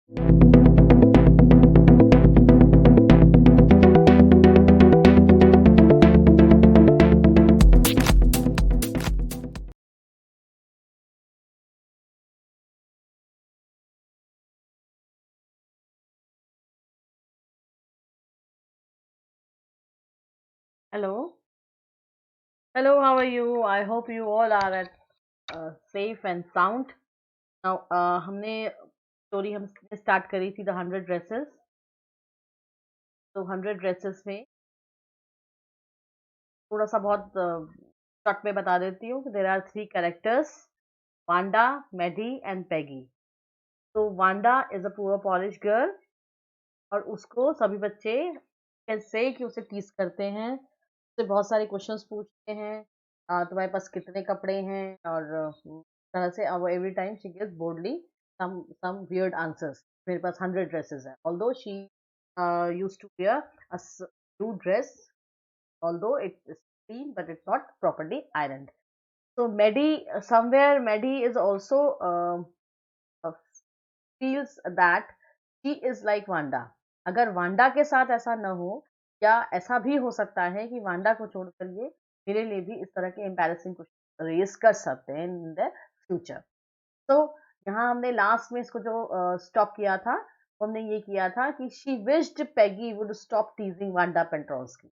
Hello. Hello, how are you? I hope you all are at safe and sound. Now, हमने story हमने start करी थी the 100 dresses. तो 100 dresses में थोड़ा सा बहुत शॉर्ट में बता देती हूँ कि there are 3 characters, Wanda, Maddy and Peggy. तो Wanda is a poor Polish girl और उसको सभी बच्चे कैसे कि उसे टीज करते हैं, उससे बहुत सारे क्वेश्चंस पूछते हैं. तुम्हारे पास कितने कपड़े हैं और तरह से अब every time she gives boldly some weird answers. मेरे पास 100 ड्रेसेस है, although she used to wear a blue dress, although it is clean but it's not properly ironed. So Maddie is also uh, feels that she is like Wanda. अगर Wanda के साथ ऐसा न हो, या ऐसा भी हो सकता है कि वांडा को छोड़कर ये मेरे लिए भी इस तरह के एम्बैरेसिंग क्वेश्चन रेज कर सकते हैं इन द फ्यूचर. तो यहाँ हमने लास्ट में इसको जो स्टॉप किया था, हमने ये किया था कि she wished Peggy would stop teasing Wanda Petronski.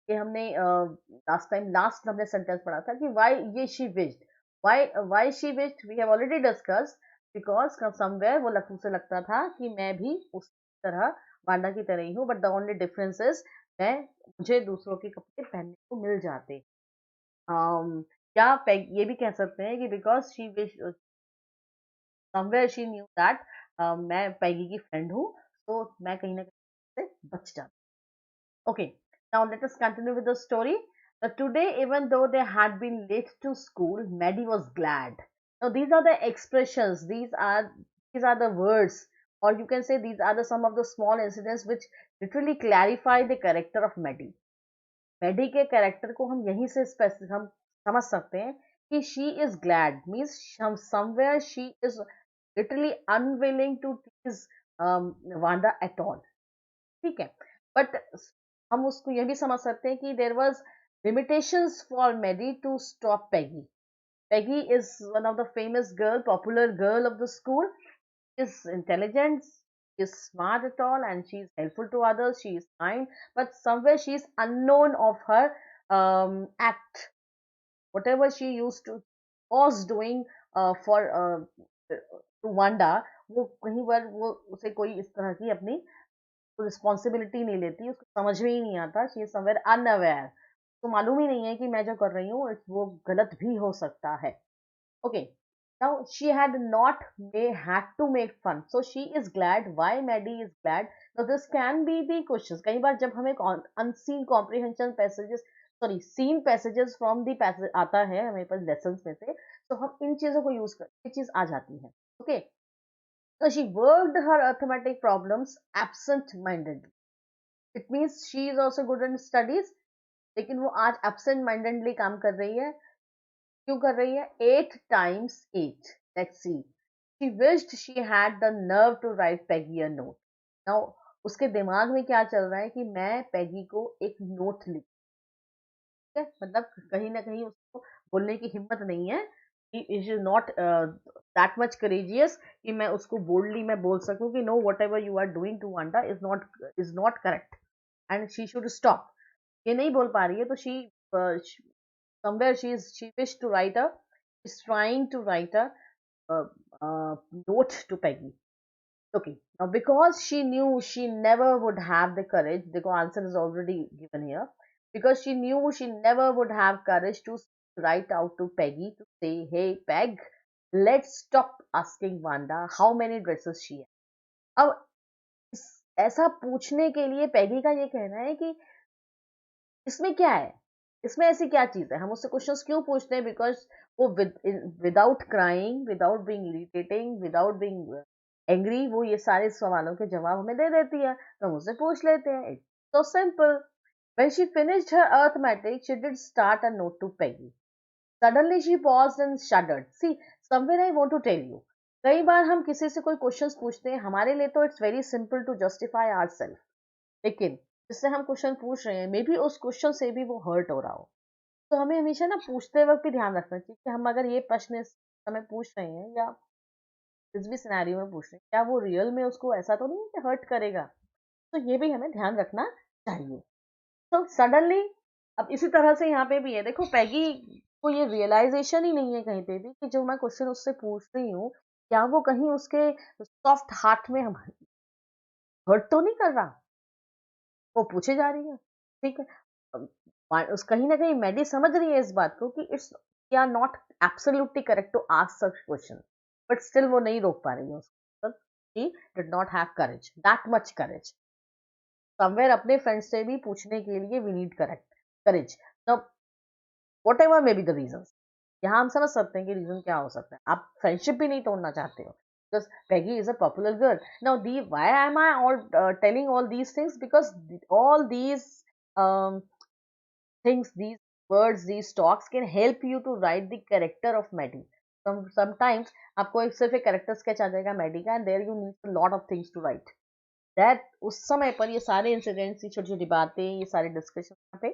ये हमने लास्ट हमने सेंटेंस पढ़ा था कि व्हाई ये she wished. Why she wished we have already discussed. Because somewhere वो उसे लगता था कि मैं भी उस तरह वांडा की तरह ही हूँ, but the only difference is मैं मुझे दूसरों के कपड़े पहनने को मिल जाते. या ये भी कह सकते हैं कि because she wish somewhere she knew that मैं पैगी की फ्रेंड हूँ, तो मैं कहीं ना कहीं से बच जाती. Okay, now let us continue with the story. Today, even though they had been late to school, Maddie was glad. Now, these are the expressions, these are the words, or you can say these are some of the small incidents which literally clarify the character of Maddie. Maddie के character को हम यहीं से हम समझ सकते हैं कि she is glad means somewhere she is literally unwilling to tease Wanda at all. ठीक है, बट हम उसको यह भी समझ सकते हैं कि there was limitations for Maddie to stop Peggy. Peggy is one of the famous girl, popular girl of the school. Is intelligent, is smart at all, and she is helpful to others. She is kind, but somewhere she is unknown of her act. Whatever she used to was doing for to Wanda, वो कहीं पर वो उसे कोई इस तरह की अपनी रिस्पॉन्सिबिलिटी नहीं लेती, उसको समझ में ही नहीं आता. शी इज समवेयर अनअवेयर, तो मालूम ही नहीं है कि मैं जो कर रही हूँ वो गलत भी हो सकता है. Okay, now she had not may had to make fun, so she is glad. Why Maddie is glad? Now this can be the questions. कई बार जब हमें unseen comprehension passages, sorry seen passages from the passage आता है हमें पास lesson में से, तो हम इन चीजों को यूज कर ये चीज आ जाती है. Okay, so she worked her arithmetic problems absent-mindedly. It means she is also good in studies, लेकिन वो आज absent mindedly काम कर रही है. क्यों कर रही है? 8 times 8. Let's see. She wished she had the nerve to write Peggy a note. Now उसके दिमाग में क्या चल रहा है कि मैं पैगी को एक नोट लिख, मतलब कहीं ना कहीं उसको बोलने की हिम्मत नहीं है. Is not that much courageous कि मैं उसको बोल्डली मैं बोल सकूं कि no whatever you are doing to Wanda is not correct and she should stop. ये नहीं बोल पा रही है, तो she somewhere she wished to write a is trying to write a note to Peggy. Okay, now because she knew she never would have the courage, the answer is already given here. Because she knew she never would have courage to write out to Peggy to say, "Hey, Peg, let's stop asking Wanda how many dresses she has." अब ऐसा पूछने के लिए पैगी का ये कहना है कि इसमें क्या है, इसमें ऐसी क्या चीज है, हम उससे क्वेश्चंस क्यों पूछते हैं? बिकॉज वो without crying, without being irritating, without being angry, वो ये सारे सवालों के जवाब हमें दे देती है, तो हम उससे पूछ लेते हैं. It's so simple. When she finished her arithmetic, she did start a note to Peggy. Suddenly she paused and shuddered. See, somewhere I want to tell you. कई बार हम किसी से कोई क्वेश्चंस पूछते हैं, हमारे लिए तो it's very simple to justify ourself, लेकिन जिससे हम क्वेश्चन पूछ रहे हैं, मे बी उस क्वेश्चन से भी वो हर्ट हो रहा हो। तो हमें हमेशा ना पूछते वक्त भी ध्यान रखना चाहिए कि हम अगर ये प्रश्न इस समय पूछ रहे हैं या जिस भी सिनेरियो में पूछ रहे हैं, क्या वो रियल में उसको ऐसा तो नहीं है कि हर्ट करेगा। तो ये भी हमें ध्यान रखना चाहिए। तो सडनली अब इसी तरह से यहाँ पे भी है, देखो पैगी को ये रियलाइजेशन ही नहीं है कहीं पे भी कि जो मैं क्वेश्चन उससे पूछ रही हूँ, क्या वो कहीं उसके सॉफ्ट हार्ट में हर्ट तो नहीं कर रहा। वो पूछे जा रही है, ठीक है। उस कहीं ना कहीं मैडी समझ रही है इस बात को कि it's we are not absolutely correct to ask such question, but still वो नहीं रोक पा रही है उसको। She did not have courage, that much courage. Somewhere अपने फ्रेंड्स से भी पूछने के लिए we need correct courage. Whatever may be the reason, यहाँ हम समझ सकते हैं कि रीजन क्या हो सकता है। आप फ्रेंडशिप भी नहीं तोड़ना चाहते हो because Peggy is a popular girl. Now, why am I all telling all these things? Because all these um, things, these words, these talks can help you to write the character of Maddie. Sometimes आपको एक सिर्फ एक character sketch आ जाएगा Maddie का, and there you need a lot of things to write. That उस समय पर ये सारे इंसिडेंट्स, ये छोटी छोटी बातें, ये सारे डिस्कशन यहाँ पे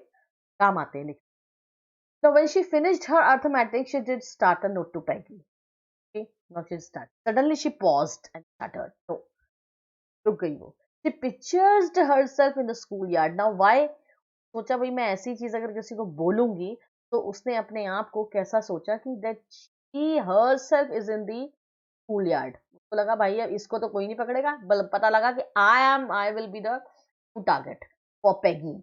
काम आते हैं। So when she finished her arithmetic, she did start a note to Peggy. Okay, now she start. Suddenly she paused and stuttered. So, रुक गई वो. She pictured herself in the schoolyard. Now why? सोचा भाई मैं ऐसी चीज अगर किसी को बोलूंगी तो उसने अपने आप को कैसा सोचा कि that she herself is in the schoolyard. उसको लगा भाई अब इसको तो कोई नहीं पकड़ेगा, पता लगा कि I will be the target for Peggy.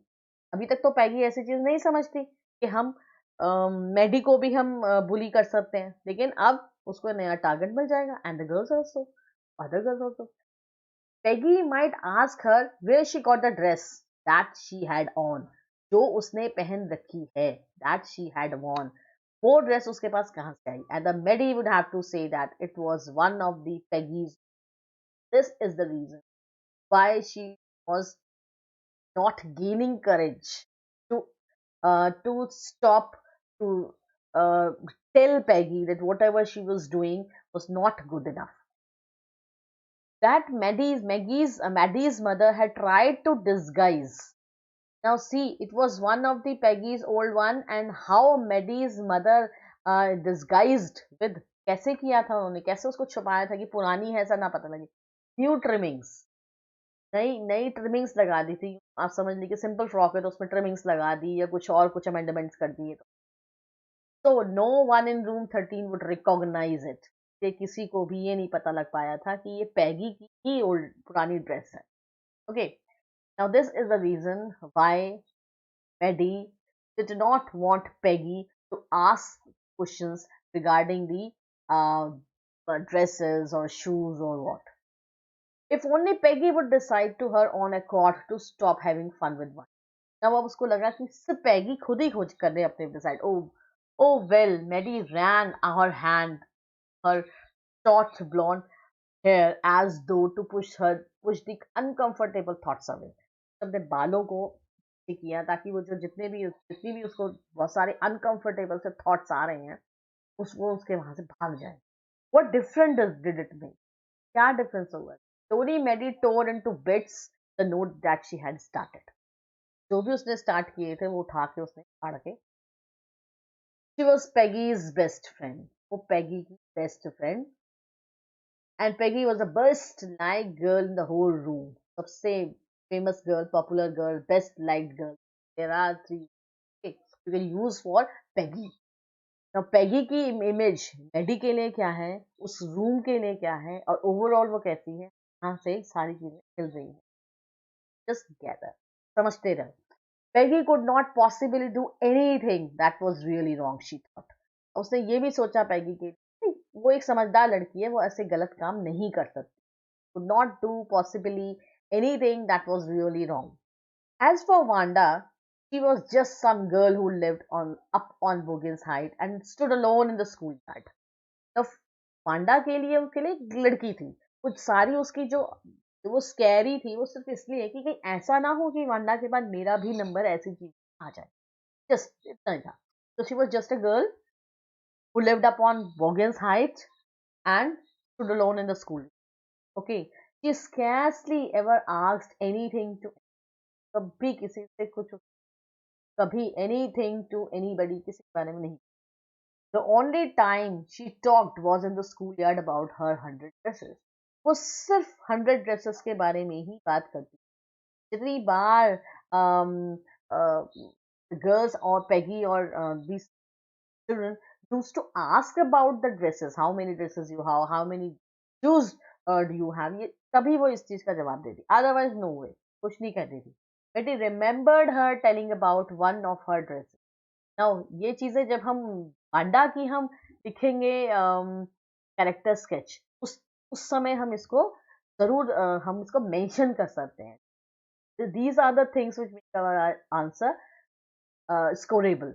अभी तक तो पैगी ऐसी चीज नहीं समझती कि हम मेडी को भी हम बुली कर सकते हैं, लेकिन अब उसको नया टारगेट मिल जाएगा, and the girls also, other girls also. Peggy might ask her where she got the dress that she had on, जो उसने पहन रखी है, दैट शी हैड वॉन, वो ड्रेस उसके पास कहाँ से आई, and the Maddy would have to say that it was one of the Peggy's. This is the reason why she was not gaining courage to stop, to uh, tell Peggy that whatever she was doing was not good enough. That Maddie's mother had tried to disguise. Now see, it was one of the Peggy's old one, and how Maddie's mother disguised with, कैसे किया था उन्होंने, कैसे उसको छुपाया था कि पुरानी है ऐसा ना पता लगे। न्यू ट्रिमिंग्स, नई नई ट्रिमिंग्स लगा दी थी। आप समझ लीजिए सिंपल फ्रॉक है तो उसमें ट्रिमिंग्स लगा दी या कुछ और कुछ अमेंडमेंट्स कर दिए। तो no one in room 13 would recognise it, कि किसी को भी ये नहीं पता लग पाया था कि ये पैगी की ही ओल्ड पुरानी ड्रेस है। Okay, now this is the reason why Maddie did not want Peggy to ask questions regarding the dresses or shoes or what. If only Peggy would decide to her own accord to stop having fun with one. Now अब उसको लगा कि सिर्फ पैगी खुद ही खोज कर रहे अपने decide. O well, Medi ran her hand, her short blonde hair as though to push the uncomfortable thoughts away. अपने बालों को किया ताकि वो जो जितनी भी उसको बहुत सारे अनकंफर्टेबल से थॉट्स आ रहे हैं उसको उसके वहां से भाग जाए। What difference did it make? क्या डिफरेंस हुआ? Tori Medi tore into bits the note that she had started. जो भी उसने स्टार्ट किए थे वो उठा के उसने फाड़ के। She was Peggy's best friend. वो पैगी की best friend, and Peggy was the best liked girl in the whole room. सबसे famous girl, popular girl, best liked girl. There are three you can use for Peggy. Now Peggy की image मेडी के लिए क्या है, उस room के लिए क्या है, और ओवरऑल वो कैसी है, यहाँ से सारी चीजें मिल रही है। Just gather, समझते रहो। Peggy could not possibly do anything that was really wrong, she thought. उसने ये भी सोचा पैगी के लिए, वो एक समझदार लड़की है, वो ऐसे गलत काम नहीं कर सकती। Could not do possibly anything that was really wrong. As for Wanda, she was just some girl who lived up on Bogan's Height and stood alone in the schoolyard. तो वांडा के लिए उसके लिए एक लड़की थी, कुछ सारी उसकी जो जो वो स्कैरी थी वो सिर्फ इसलिए कि कहीं ऐसा ना हो कि वांडा के बाद मेरा भी नंबर ऐसी चीज आ जाए, जस्ट इतना ही था। तो she was just a girl who lived up on Bogan's Height and stood alone in the school. Okay, she scarcely ever asked anything to कभी किसी से कुछ कभी anything to anybody किसी के बारे में नहीं. The only time she talked was in the schoolyard about her 100 dresses. वो सिर्फ 100 dresses के बारे में ही बात करती. जितनी बार गर्ल्स और Peggy और these children used to ask about the dresses, how many dresses you have, how many shoes do you have, ये तभी वो इस चीज का जवाब देती. Otherwise no way, कुछ नहीं कहती थी. Betty remembered her telling about one of her dresses. Now ये चीजें जब हम वांडा की हम लिखेंगे कैरेक्टर स्केच, उस समय हम इसको जरूर हम इसको मेंशन कर सकते हैं. These are the things which make our answer scoreable,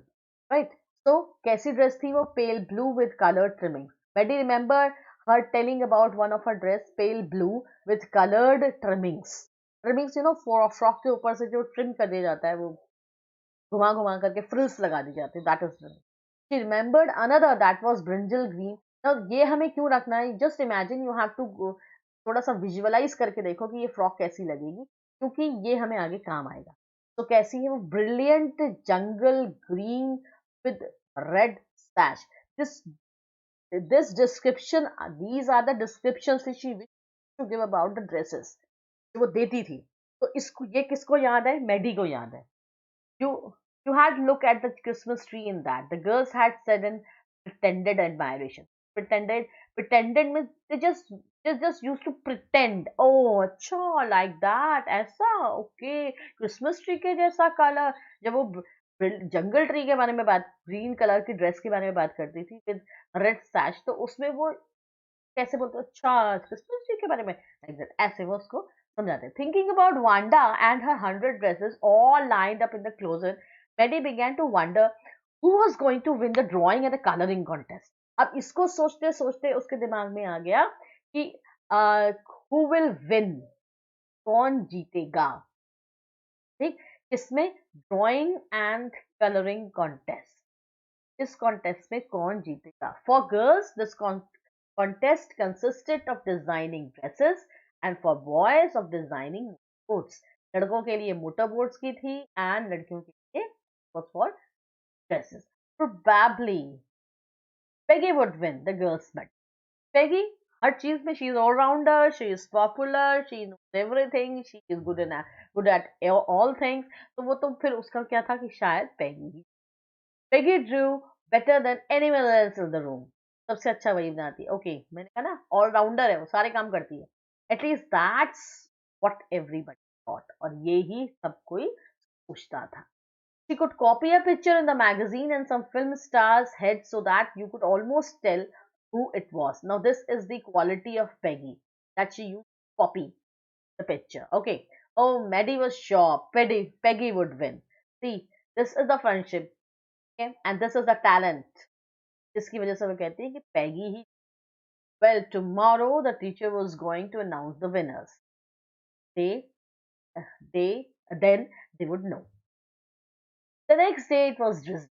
right? So कैसी ड्रेस थी वो? pale blue with colored trimming. Betty remembered her telling about one of her dress, pale blue with colored trimmings. Trimmings, you know, for frock के ऊपर से जो trim कर दिया जाता है, वो घुमा घुमा करके फ्रिल्स लगा दी जाती है. That is trimming. She remembered another that was brinjal green. Now ये हमें क्यों रखना है? Just imagine, you have to थोड़ा सा विजुअलाइज करके देखो कि ये फ्रॉक कैसी लगेगी, क्योंकि ये हमें आगे काम आएगा. तो कैसी है वो? Brilliant jungle green with red sash. This description, these are the descriptions which she wished to give about the dresses जो वो देती थी. तो इसको ये किसको याद है? मेडी को याद है. You you had look at the Christmas tree in that. The girls had said in pretended admiration. Pretended means they just used to pretend. Oh, अच्छा, like that, ऐसा, okay. Christmas tree के जैसा कलर. जब वो जंगल tree के बारे में बात, ग्रीन कलर की ड्रेस के बारे में बात करती थी विद रेड सैश, तो उसमें वो कैसे बोलते? अच्छा, क्रिसमस ट्री के बारे में, like that, ऐसे वो उसको समझाते. Thinking about Wanda and her 100 dresses all lined up in the closet, Betty began to wonder who was going to win the drawing and the coloring contest. अब इसको सोचते सोचते उसके दिमाग में आ गया कि who will win, कौन जीतेगा. ठीक, किसमें? Drawing and colouring contest. इस कॉन्टेस्ट में कौन जीतेगा? For girls this contest consisted of designing dresses and for boys of designing boats. लड़कों के लिए मोटर बोट्स की थी एंड लड़कियों के लिए was for dresses. Probably Peggy would win, the girls bet. Peggy, हर चीज में she is all rounder, she is popular, she knows everything, she is good at all things. तो वो तो फिर उसका क्या था कि शायद Peggy drew better than anyone else in the room. सबसे अच्छा वही बनाती है. ओके, मैंने कहा ना, ऑलराउंडर है वो, सारे काम करती है. At least that's what everybody thought, और ये ही सब कोई पूछता था. She could copy a picture in the magazine and some film star's head so that you could almost tell who it was. Now this is the quality of Peggy, that she used to copy the picture. Okay. Oh, Maddie was sure Peggy would win. See, this is the friendship. Okay? And this is the talent. जिसकी वजह से वो कहती है कि पैगी ही. Well, tomorrow the teacher was going to announce the winners. They, then they would know. The next day it was drizzling.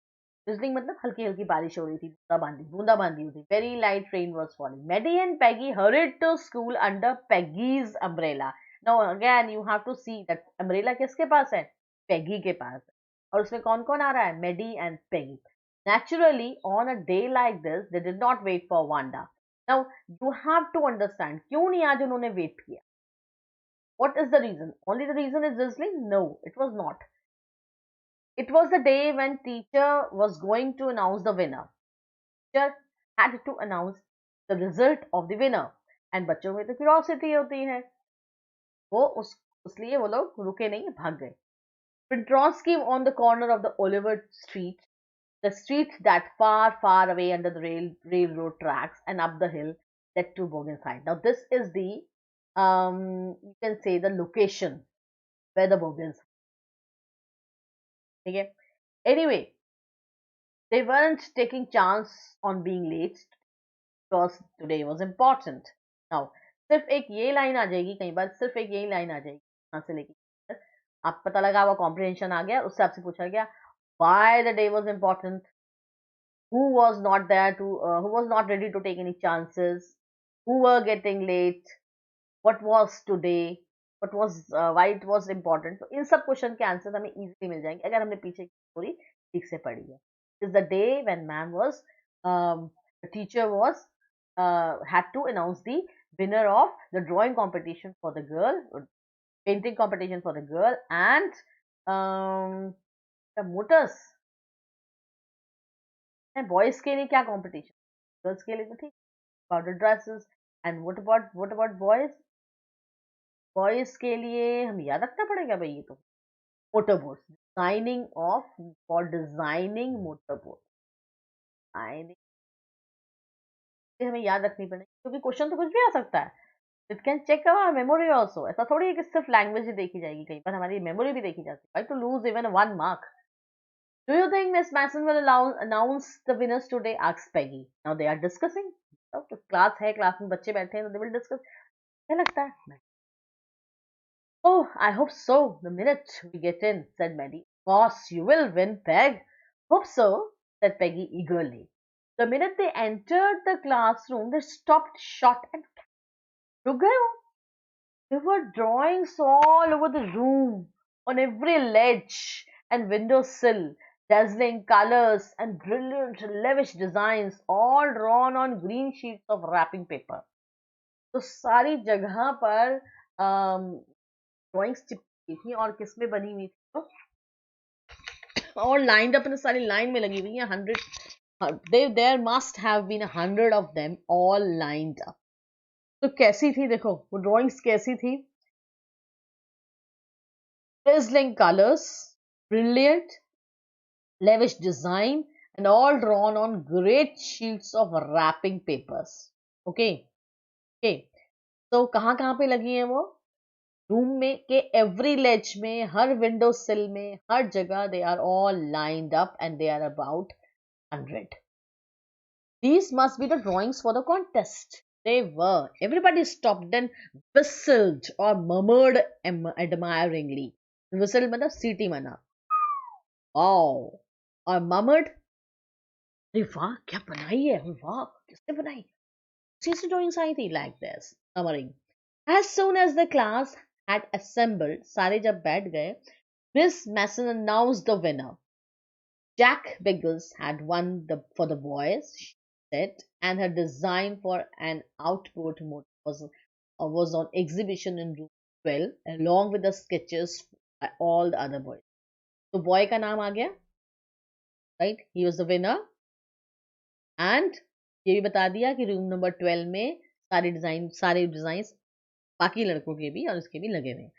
Drizzling मतलब हल्की हल्की बारिश हो रही थी, बूंदाबांदी हुई थी. Very light rain was falling. Maddie and Peggy hurried to school under Peggy's umbrella. Now again you have to see that umbrella किसके पास है? Peggy के पास है. और उसमें कौन कौन आ रहा है? Maddie and Peggy. Naturally, on a day like this, they did not wait for Wanda. Now you have to understand क्यों नहीं आज उन्होंने wait किया? What is the reason? Only the reason is drizzling? No, it was not. It was the day when teacher was going to announce the winner. Teacher had to announce the result of the winner. And बच्चों में तो curiosity होती है. वो उसलिए वो लोग रुके नहीं, भाग गए. Petrovsky on the corner of the Oliver Street, the street that far away under the railroad tracks and up the hill led to Bogenside. Now this is the you can say the location where the Bogenside. Okay. Anyway, they weren't taking chance on being late because today was important. Now सिर्फ एक ये line आ जाएगी, कई बार सिर्फ एक यही line आ जाएगी यहाँ से लेके आप पता लगा हुआ कॉम्प्रिहेंशन आ गया, उससे आपसे पूछा गया why the day was important, who was not there to who was not ready to take any chances, who were getting late, what was today, what was why it was important. तो इन सब question के answer हमें easily मिल जाएंगे अगर हमने पीछे की story ठीक से पढ़ी है. Is the day when man was the teacher was had to announce the winner of the drawing competition for the girl, painting competition for the girl, and the motors. Boys के लिए क्या competition, girls के लिए तो ठीक, powder dresses. And what about boys, boys के लिए हम याद रखना पड़ेगा भाई ये तो motor boat, designing of, for designing motor boat, हमें याद रखनी पड़ेगी क्योंकि क्वेश्चन तो कुछ भी आ सकता है. It can check our memory also. ऐसा थोड़ी है कि सिर्फ लैंग्वेज ही देखी जाएगी, कहीं पर हमारी मेमोरी भी देखी जाती है. To lose even 1 mark. Do you think Miss Mason will announce the winners today? Asks Peggy. Now they are discussing. तो क्लास है, क्लास में बच्चे बैठे हैं तो they will discuss. क्या लगता है? Oh, I hope so. The minute we get in, said Maddie. Of course, you will win, Peg. Hope so, said Peggy eagerly. The minute they entered the classroom, they stopped short and रुक गए हो. There were drawings all over the room, on every ledge and window sill, dazzling colors and brilliant, lavish designs, all drawn on green sheets of wrapping paper. तो सारी जगह पर drawings चिपकी थी और किसमें बनी हुई थी, और लाइंड अप सारी लाइन में लगी हुई है. 100, there must have been 100 of them all lined up. तो कैसी थी देखो वो ड्राइंग्स कैसी थी. Dazzling colors, brilliant, lavish design, and all drawn on great sheets of wrapping papers. Okay, okay. तो कहाँ पे लगी है वो रूम में के एवरी लेज में, हर विंडो सिल में, हर जगह they are all lined up and they are about 100. These must be the drawings for the contest. They were. Everybody stopped and whistled or murmured admiringly. Whistle मतलब सीटी माना. Wow. और murmured, अरे वाह क्या बनाई है, अरे वाह किसने बनाई, कैसी ड्राइंग्स आई थी, like this. Murmuring. As soon as the class had assembled, सारे जब बैठ गए, Miss Mason announced the winner. Jack Biggles had won for the boys, she said, and her design for an outboard motor was on exhibition in room 12, along with the sketches by all the other boys. तो boy का नाम आ गया, right? He was the winner, and ये भी बता दिया कि room number 12 में सारे डिजाइन बाकी लड़कों के भी और उसके भी लगे हुए.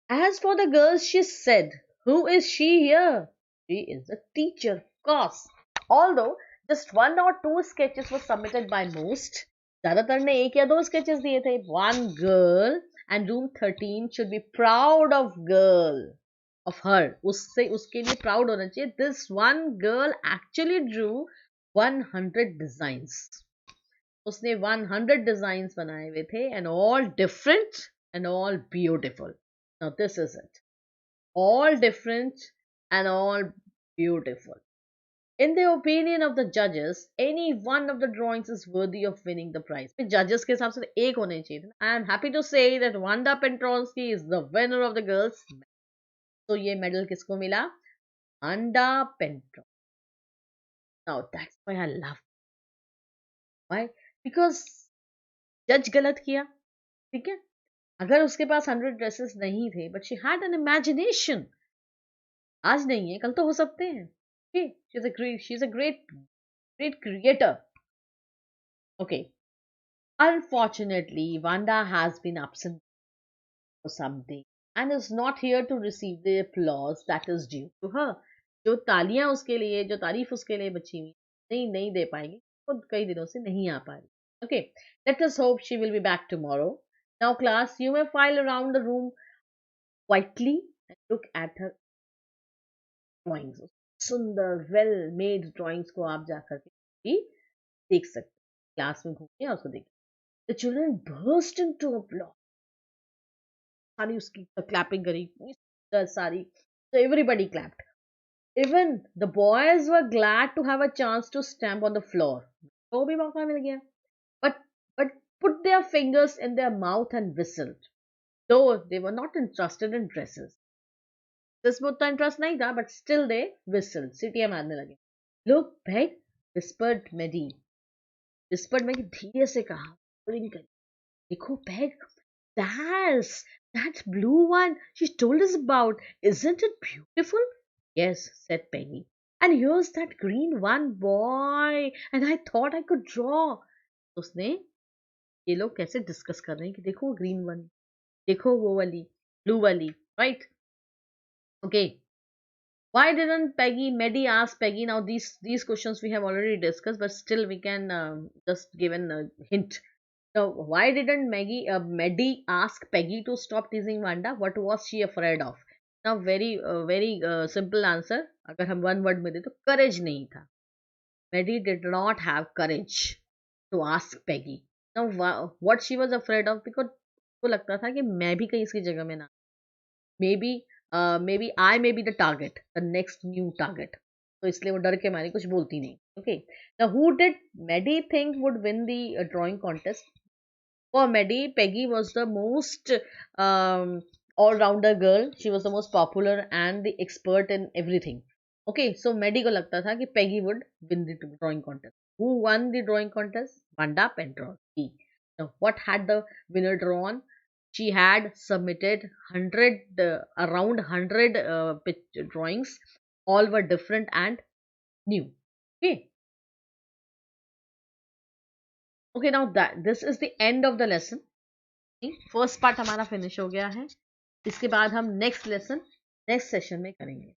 As for the girls, she said, who is she here? She is the teacher, of course. Although just 1 or 2 sketches were submitted by most, ज़्यादातर ने 1 या 2 sketches दिए थे. One girl and room 13 should be proud of her. उससे उसके लिए proud होना चाहिए. This one girl actually drew 100 designs. उसने 100 designs बनाए हुए थे, and all different and all beautiful. Now this is it. All different and all beautiful. In the opinion of the judges, any one of the drawings is worthy of winning the prize. Judges के हिसाब से एक होने चाहिए. I am happy to say that Wanda Pentronsky is the winner of the girls. तो ये medal किसको मिला? Wanda Pentronsky. Now that's why I love. Why? Because जज गलत किया, ठीक है. अगर उसके पास 100 ड्रेसेस नहीं थे, but she had an imagination. आज नहीं है, कल तो हो सकते हैं. Okay, she's a great creator. Okay. Unfortunately, Wanda has been absent for some day and is not here to receive the applause that is due to her. जो तालियां उसके लिए, जो तारीफ उसके लिए बची हुई नहीं दे पाएगी, खुद कई दिनों से नहीं आ पा रही. Okay, let us hope she will be back tomorrow. Now class, you may file around the room quietly and look at her drawings. सुंदर वेल मेड ड्राइंग्स को आप जाकर के देख सकते हैं. क्लास में घूमिए और उसको देखिए. The children burst into applause. सारी उसकी clapping करी, सारी. So everybody clapped. Even the boys were glad to have a chance to stamp on the floor. तो भी मौका मिल गया. But put their fingers in their mouth and whistled, though they were not interested in dresses. इसमें उतना interest नहीं था, but still they whistled, सीटियां मारने लगे. Look, Peg, whispered Maddie. Whispered Maggie धीरे से कहा, whispering कर, देखो Peg, that's that blue one she told us about. Isn't it beautiful? Yes, said Peggy. And here's that green one, boy. And I thought I could draw. उसने, ये लोग कैसे discuss कर रहे हैं कि देखो ग्रीन वन, देखो वो वाली, ब्लू वाली, right? Okay. Why didn't Maddie ask Peggy? Now these questions we have already discussed, but still we can just give a hint. So why didn't Maddie ask Peggy to stop teasing Wanda? What was she afraid of? Now very simple answer. अगर हम one word में दे तो courage नहीं था. Maddie did not have courage to ask Peggy. Now what she was afraid of, because को लगता था कि मैं भी कहीं इसकी जगह में ना, maybe I may be the target, the next new target. तो इसलिए वो डर के मारे कुछ बोलती नहीं. Okay. Now who did Maddie think would win the drawing contest? For Maddie, Peggy was the most all-rounder girl. She was the most popular and the expert in everything. Okay, so Maddie को लगता था कि Peggy would win the drawing contest. Who won the drawing contest? Wanda Penrose. Now, what had the winner drawn? She had submitted 100 around 100 drawings. All were different and new. Okay. Okay, now that this is the end of the lesson. First part हमारा finish हो गया है. इसके बाद हम next lesson next session में करेंगे.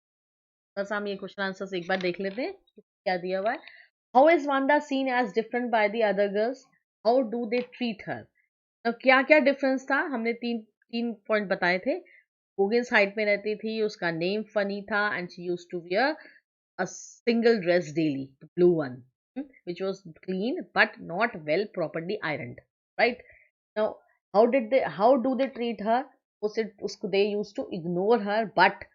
बस हम ये क्वेश्चन आंसर्स एक बार देख लेते हैं क्या दिया हुआ है. How is Wanda seen as different by the other girls? How do they treat her? क्या क्या डिफरेंस था? हमने तीन तीन पॉइंट बताए थे. बोगिन्स हाइट में रहती थी, उसका नेम फनी था, and she used to wear a single dress daily, blue one, which was clean but not well properly ironed, right? Now how do they treat her? They used to ignore her, but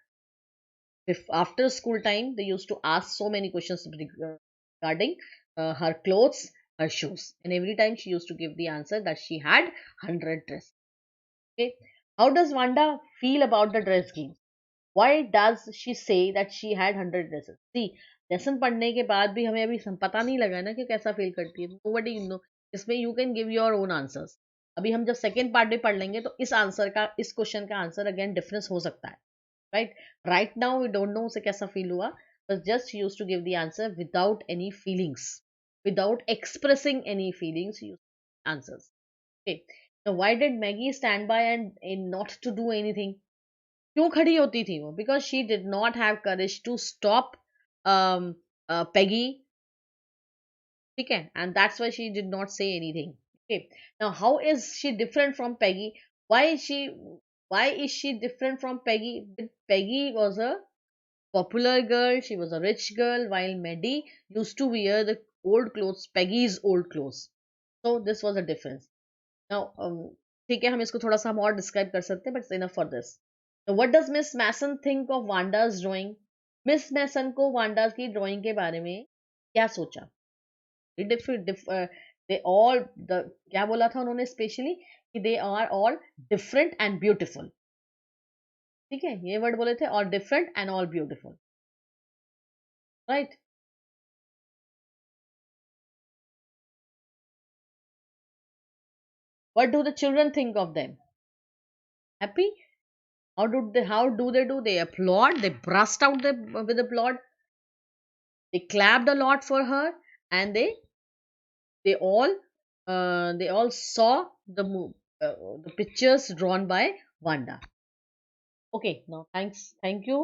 if after school time they used to ask so many questions regarding her clothes, her shoes, and every time she used to give the answer that she had 100 dresses. Okay, how does Wanda feel about the dress game? Why does she say that she had 100 dresses? See, lesson पढ़ने के बाद भी हमें अभी पता नहीं लगा ना कि कैसा फील करती है. Nobody know. इसमें you can give your own answers. अभी हम जब सेकेंड पार्ट में पढ़ लेंगे तो इस क्वेश्चन का आंसर अगेन डिफरेंस हो सकता है. Right now we don't know उसे कैसा फील हुआ, बस just use to give the answer without any feelings, without expressing any feelings, use answers. Okay. Now, why did Maggie stand by and not to do anything? क्यों खड़ी होती थी वो? Because she did not have courage to stop Peggy. ठीक है, and that's why she did not say anything. Okay. Now how is she different from Peggy? Why is she different from Peggy? Peggy was a popular girl, she was a rich girl, while Maddie used to wear the old clothes, Peggy's old clothes. So this was a difference. Now, ठीक है, हम इसको थोड़ा सा हम और describe कर सकते हैं, but enough for this. So what does Miss Mason think of Wanda's drawing? Miss Mason को वांडा की ड्राइंग के बारे में क्या सोचा? They all क्या बोला था उन्होंने स्पेशली कि they are all different and beautiful. ठीक है, ये वर्ड बोले थे, all different and all beautiful, right? What do the children think of them? Happy? How do they do? They applaud. They burst out with applaud. They clapped a lot for her, and they all they all saw the pictures drawn by Wanda. Okay, now thank you